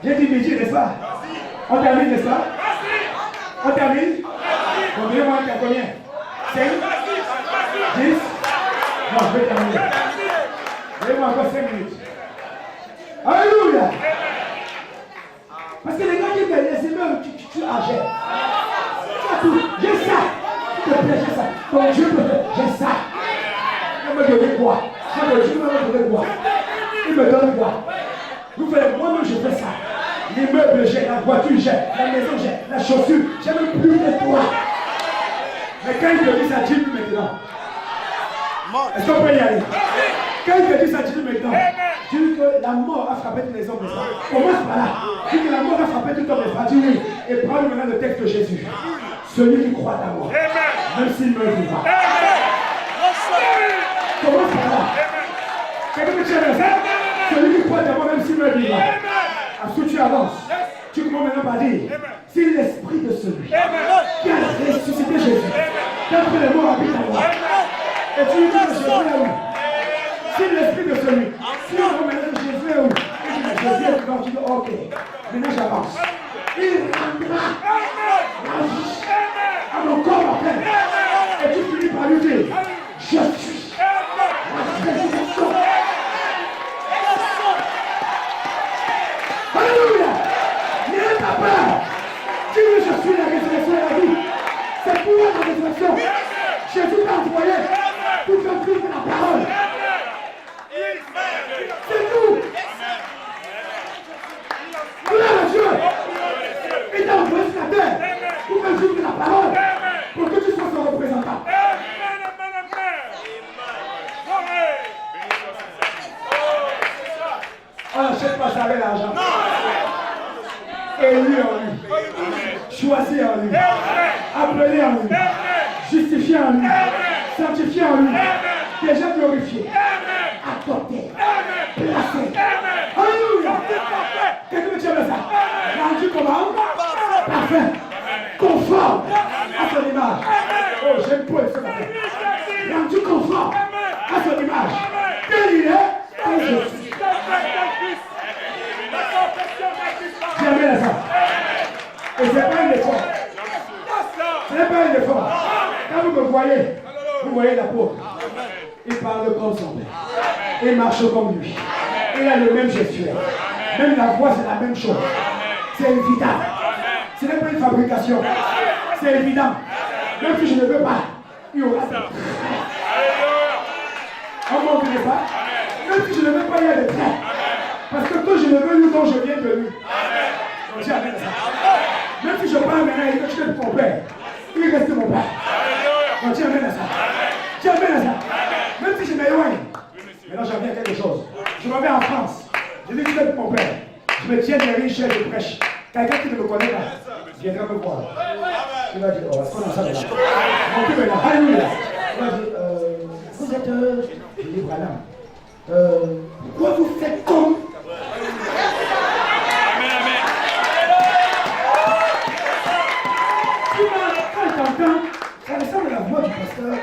J'ai dit midi, n'est-ce pas? On termine, n'est-ce pas? On termine? Combien moins qu'à combien? 5? 10? Non, je vais terminer. Donnez-moi encore 5 minutes. Alléluia. Parce que les gars qui viennent, les immeubles, tu achètes. J'ai ça. S'il te plaît, j'ai ça. Ton Dieu peut faire. J'ai ça. Il me donne quoi? Mon Dieu me donne quoi? Il me donne quoi? Vous faites, moi-même je fais ça. L'immeuble j'ai, la voiture j'ai, la maison j'ai, la chaussure, j'ai même plus de toi. Mais quand il te dit ça, dis-lui maintenant. Est-ce qu'on peut y aller? Quand il te dit ça, dis-lui maintenant. Dis-lui que la mort a frappé tous les hommes, n'est-ce pas? Commence par là. Dis que la mort a frappé tout homme, n'est-ce pas? Dis oui. Et prends maintenant le texte de Jésus. Celui qui croit à moi, même s'il meurt vivra. Commence par là. Quelqu'un me tient ça? Celui qui croit à moi, même s'il meurt vivra. Ensuite tu avances. Tu commences maintenant par dire, si l'esprit de celui qui a ressuscité Jésus, qui a pris les morts habite à moi, et tu lui dis que Jésus est où? Si l'esprit de celui, si on va maintenant Jésus est où? Et tu dis Jésus est où? Tu dis ok, maintenant j'avance. Il rendra la vie à mon corps mortel. Et tu finis par lui dire, je suis la résurrection. Alléluia. N'ayez pas peur. Dis-lui, je suis la résurrection et la vie. C'est pour la résurrection. Jésus t'a envoyé pour faire vivre la parole. C'est nous. Gloire à Dieu. Il t'a envoyé sur la terre pour faire vivre la parole. Pour que tu sois son représentant. On n'achète pas ça avec l'argent. Élu en lui, choisi en lui, appelé en lui, justifié en lui, sanctifié en lui, déjà glorifié, adopté, placé. Alléluia. Qu'est-ce que tu aimes ça? Rendu comment? Parfait. Conforme à son image. Oh, j'aime pas ce matin. Rendu conforme à son image. Tel il est, et je suis. Jamais à ça. Et ce n'est pas un effort. Ce n'est pas un effort. Quand vous me voyez, vous voyez l'apôtre. Il parle comme son père. Il marche comme lui. Il a le même gestuel. Même la voix, c'est la même chose. C'est évident. Ce n'est pas une fabrication. C'est évident. Même si je ne veux pas, il y aura des traits. On ne connaît pas. Même si je ne veux pas, il y a des traits. Parce que quand je ne veux lui, donc je viens de lui. Donc j'ai amené ça. Même si je parle maintenant, il dit que tu es ton père. Il reste mon père. Donc j'ai amené ça. J'ai amené ça. Même si je m'éloigne. Maintenant j'en viens à quelque chose. Je m'en vais en France. Je dis que tu es mon père. Je me tiens derrière une chaise de prêche. Quelqu'un qui ne me connaît pas viendra me voir. Il va dire, oh, est-ce qu'on a ça là? Mon Dieu est là. Alléluia. Il va dire, vous êtes. Je dis, voilà. Pourquoi vous faites comme? Quand il t'entend, ça ressemble à la voix du pasteur.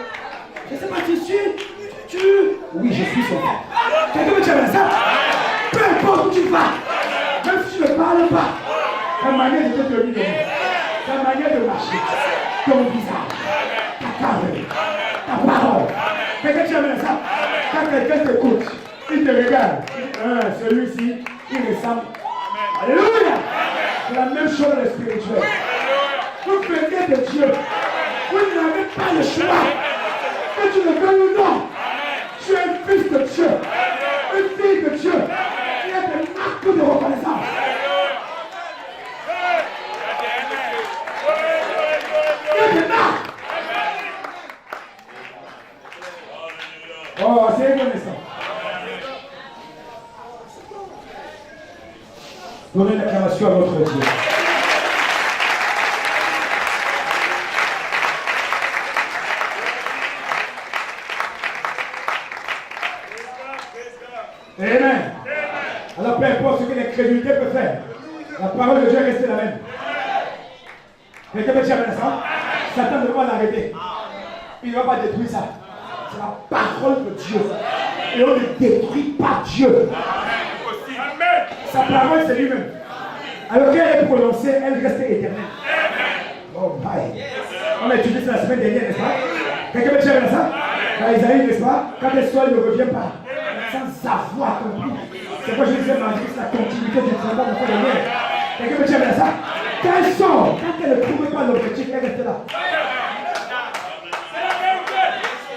Je ne sais pas si tu. Oui, je suis son père. Quelqu'un me dit ça? Peu importe où tu vas, même si tu ne parles pas, ta manière de te tenir, ta manière de marcher, ton visage, ta carrure, ta parole. Quelqu'un te dit ça? Quand quelqu'un t'écoute, il te regarde. Celui-ci, il ressemble. Alléluia! C'est la même chose dans le spirituel. Vous venez de Dieu. Vous n'avez pas le choix. Que tu le veuilles ou non. Tu es un fils de Dieu. Une fille de Dieu. Il y a des marques de reconnaissance. Il y a des marques. Oh, c'est reconnaissant. soit notre Dieu. Amen. Alors peu importe ce que l'incrédulité peut faire, la parole de Dieu est restée la même. Quelqu'un peut dire ça? Satan ne va pas l'arrêter. Il ne va pas détruire ça. C'est la parole de Dieu. Et on ne détruit pas Dieu. Sa parole, c'est lui-même. Alors qu'elle est prononcée, elle reste éternelle. Oh my. On a étudié ça la semaine dernière, n'est-ce pas? Quelqu'un peut dire ça? Dans Isaïe, n'est-ce pas? Quand elle soit, elle ne revient pas. Sans avoir compris. C'est pourquoi je disais, Marie, c'est la continuité du travail de la fois dernière. Quelqu'un peut dire ça? Quand elle sort, quand elle ne trouve pas l'objectif, elle reste là.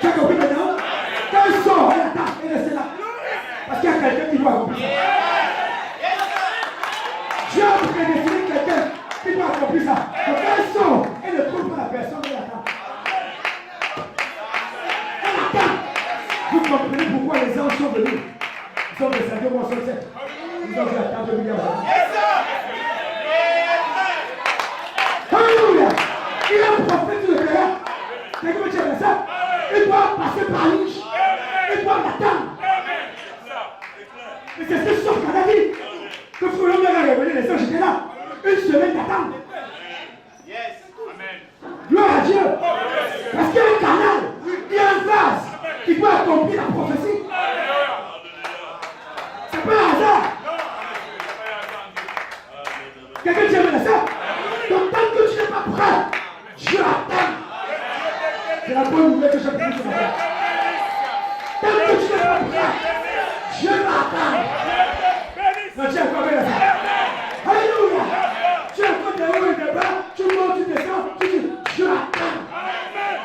Tu as compris maintenant? Quand elle sort, elle attend, elle reste là. Parce qu'il y a quelqu'un qui doit accomplir ça. Dieu a prédestiné quelqu'un qui doit accomplir ça. Donc quand elle sort, elle ne trouve pas la personne, elle attend. Elle attend. Vous comprenez pourquoi les anges sont venus? Ils sont descendus au mont Sunset. Ils ont dit attends, je vais dire. Alléluia. Il est un prophète sur le terrain. Quelqu'un me dit ça? Il doit passer par lui. Il doit l'attendre. Mais c'est ce que sauf qu'on a dit. Que Frolon vient à révéler les anges, j'étais là. Une semaine d'attente. Gloire à Dieu. Parce qu'il y a un canal, il y a un vase qui peut accomplir la prophétie. C'est pas un hasard. Quelqu'un dit amen à ça? Donc tant que tu n'es pas prêt, Dieu attend. C'est la bonne nouvelle que j'ai prise ce matin. Tant que tu n'es pas prêt, Dieu t'attend. Non, tu es encore bien là. Alléluia. Tu es encore des hauts et des bas, tu montes, tu descends, tu dis, Dieu attend.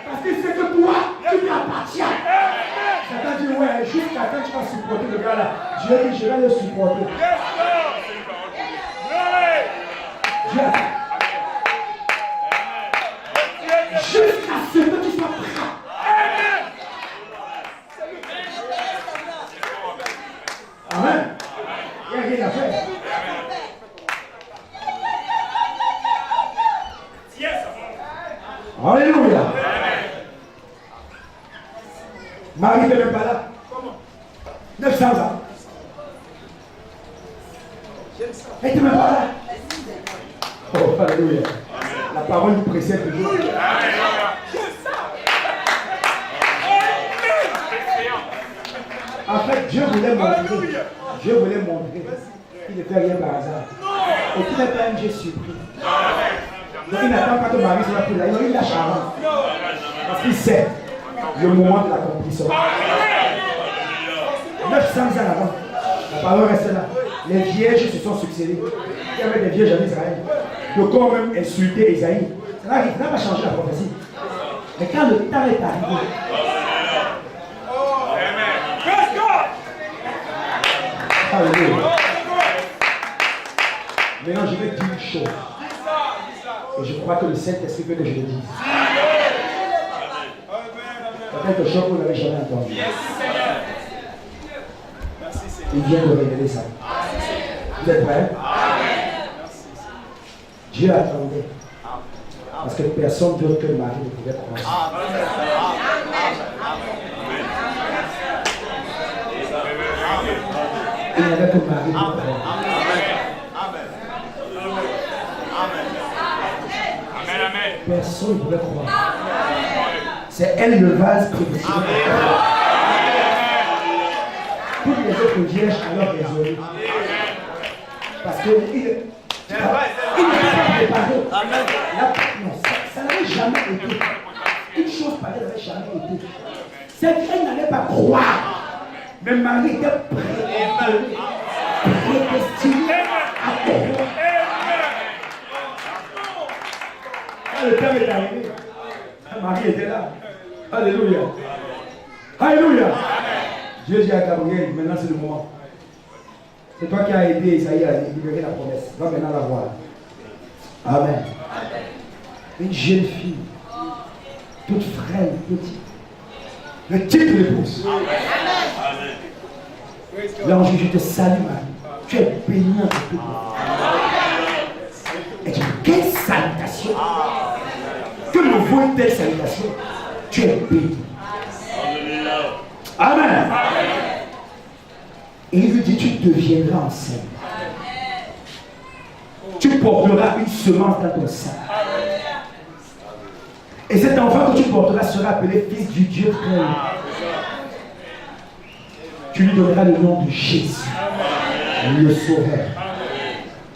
Parce qu'il sait que toi, tu lui appartiens. Satan dit, ouais, jusqu'à quand tu vas supporter le gars là. Dieu dit, je vais le supporter. Dieu attend. Jusqu'à ce que tu sois prêt. Amen. Il n'y a rien à faire. Alléluia. Marie n'était même pas là. 900 ans. Elle n'était même pas là. Oh, alléluia. La parole nous précède toujours. En fait, Dieu voulait montrer qu'il ne fait rien par hasard. Et qu'il n'est pas un Dieu surpris. Donc il n'attend pas que Marie soit plus là. Il lâche avant. Parce qu'il sait le moment de l'accomplissement. 900 ans avant, la parole reste là. Les vierges se sont succédées. Il y avait des vierges en Israël. Le corps même insulté Isaïe. Ça n'a pas changé la prophétie. Mais quand le temps est arrivé, alléluia. Maintenant, je vais dire une chose. Et je crois que le Saint-Esprit veut que je le dise. C'est quelque chose que vous n'avez jamais entendu. Il vient de révéler ça. Vous êtes prêts? Dieu attendait. Parce que personne d'autre que Marie ne pouvait croire. Il n'y avait que Marie qui croire. Personne ne pouvait croire. C'est elle le vase prédestiné. Toutes les autres vierges alors désolées. Parce qu'il n'était pas préparé. Non, ça n'avait jamais été. Une chose pareille n'avait jamais été. C'est qu'elle n'allait pas croire. Mais Marie était prédestinée à croire. Quand le temps est arrivé, Marie était là. Alléluia. Alléluia. Dieu dit à Gabriel, maintenant c'est le moment. C'est toi qui as aidé Isaïe à libérer la promesse. Va maintenant la voir. Amen. Une jeune fille, toute frêle, petite. Le titre de l'épouse. L'ange, je te salue, Marie. Tu es bénie entre toutes. faut une telle salutation. Tu es béni. Amen. Et il lui dit, tu deviendras enceinte. Tu porteras une semence dans ton sein. Et cet enfant que tu porteras sera appelé fils du Dieu très haut. Tu lui donneras le nom de Jésus, le Sauveur.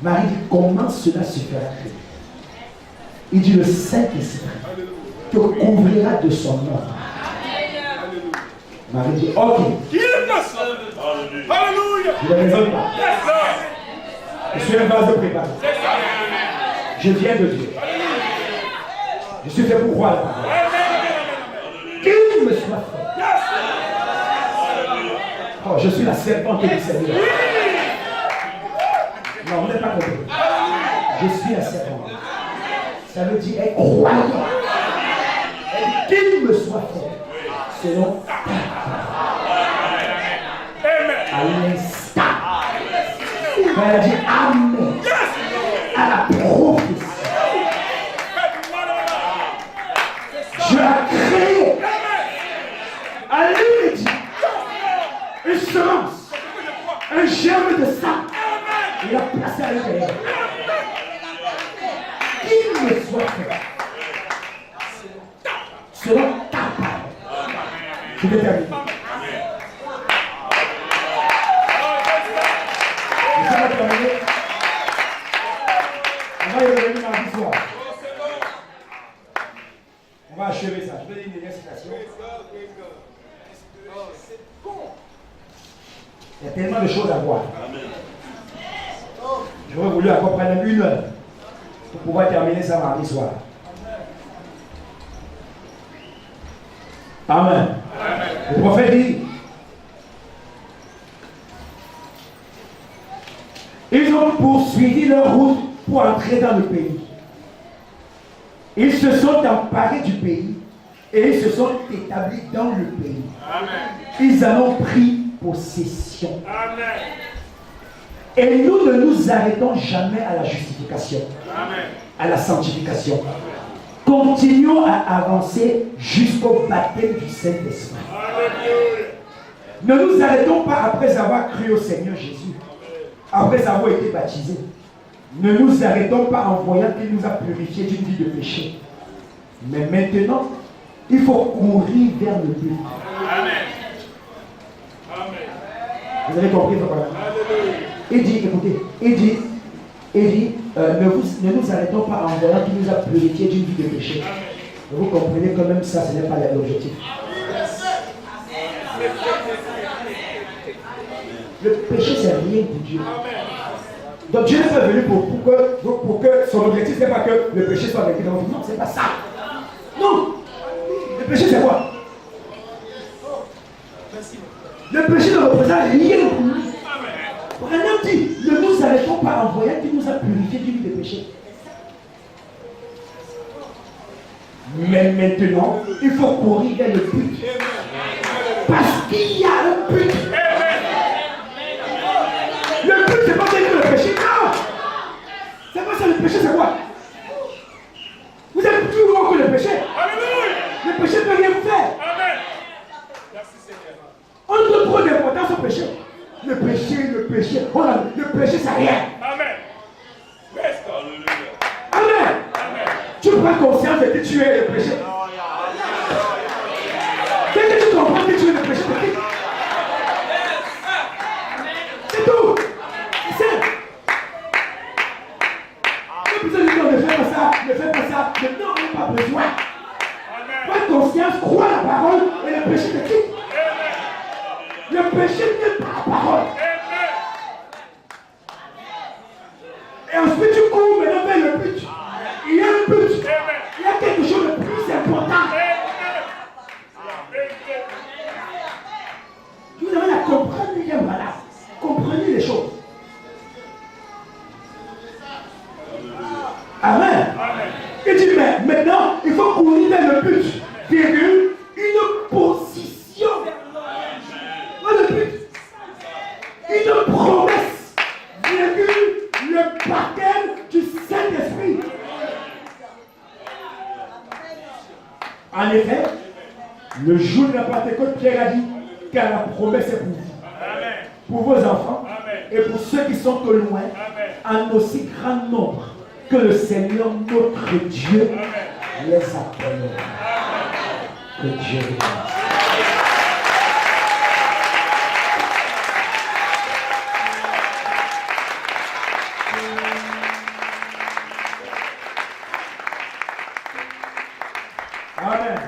Marie dit, comment cela se fera-t-il? Il dit, le Saint-Esprit te couvrira de son nom. Marie dit, ok. Je ne raisonne pas. Je suis un vase préparé. Je viens de Dieu. Je suis fait pour croire la parole. Qu'il me soit fait. Oh, je suis la serpente du Seigneur. Non, vous n'avez pas compris. Je suis la serpente. Ça veut dire être croyant. Qu'il me soit fait. Selon ta parole. À l'instant. Elle a dit Amen. À la prophétie. Je l'ai créé. À l'immédiat. Une semence. Un germe de sang. Il a placé à l'intérieur. Qu'il me soit fait. Selon ta parole. Je vais terminer. On va y revenir mardi soir. On va achever ça. Je vais donner une dernière citation. Il y a tellement de choses à voir. J'aurais voulu encore prendre 1 heure pour pouvoir terminer ça mardi soir. Amen. Le prophète dit, ils ont poursuivi leur route pour entrer dans le pays. Ils se sont emparés du pays et ils se sont établis dans le pays. Amen. Ils en ont pris possession. Amen. Et nous ne nous arrêtons jamais à la justification, amen, à la sanctification. Amen. Continuons à avancer jusqu'au baptême du Saint-Esprit. Ne nous arrêtons pas après avoir cru au Seigneur Jésus, après avoir été baptisés. Ne nous arrêtons pas en voyant qu'il nous a purifiés d'une vie de péché. Mais maintenant, il faut courir vers le but. Amen. Vous avez compris, frère? Il dit, écoutez, ne nous arrêtons pas en voyant qu'il nous a purifiés d'une vie de péché. Vous comprenez quand même ça, ce n'est pas l'objectif. Le péché, c'est rien pour Dieu. Donc Dieu n'est pas venu pour que son objectif n'est pas que le péché soit vécu dans votre vie. Non, c'est pas ça. Non. Le péché, c'est quoi? Le péché ne représente rien pour lui. Pour un homme dit, ne nous arrêtons pas en voyant qu'il nous a purifié d'une vie de péché. Mais maintenant, il faut courir vers le but. Parce qu'il y a un but. Le but, c'est pas vaincre le péché, non. C'est pas ça, le péché, c'est quoi? Vous êtes plus loin que le péché. Le péché ne peut rien vous faire. On donne trop d'importance au péché. Le péché, oh là, le péché, c'est rien. Amen. Amen. Tu prends conscience de que tu es le péché. Dès que tu comprends que tu es le péché, c'est tout. C'est ça. Ne fais pas ça, ne fais pas ça. Maintenant, on n'a pas besoin. Prends conscience, crois la parole et le péché te quitte. Le péché n'est pas la parole. Et ensuite tu cours maintenant vers le but. Il y a un but. Il y a quelque chose de plus important. Vous avez à comprendre, voilà. Comprenez les choses. Amen. Il dit, mais maintenant, il faut courir vers le but. Virgule, une position. Le but. Une promesse. Virgule, le baptême du Saint-Esprit. En effet, le jour de la Pentecôte, Pierre a dit car la promesse est pour vous, pour vos enfants et pour ceux qui sont au loin, en aussi grand nombre que le Seigneur notre Dieu les appellera. Que Dieu les bénisse. Amen.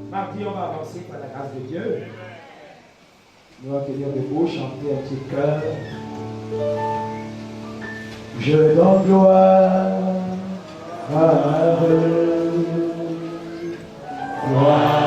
Mardi, on va avancer par la grâce de Dieu. Nous allons tenir debout, chanter un petit cœur. Je donne gloire à Dieu. Gloire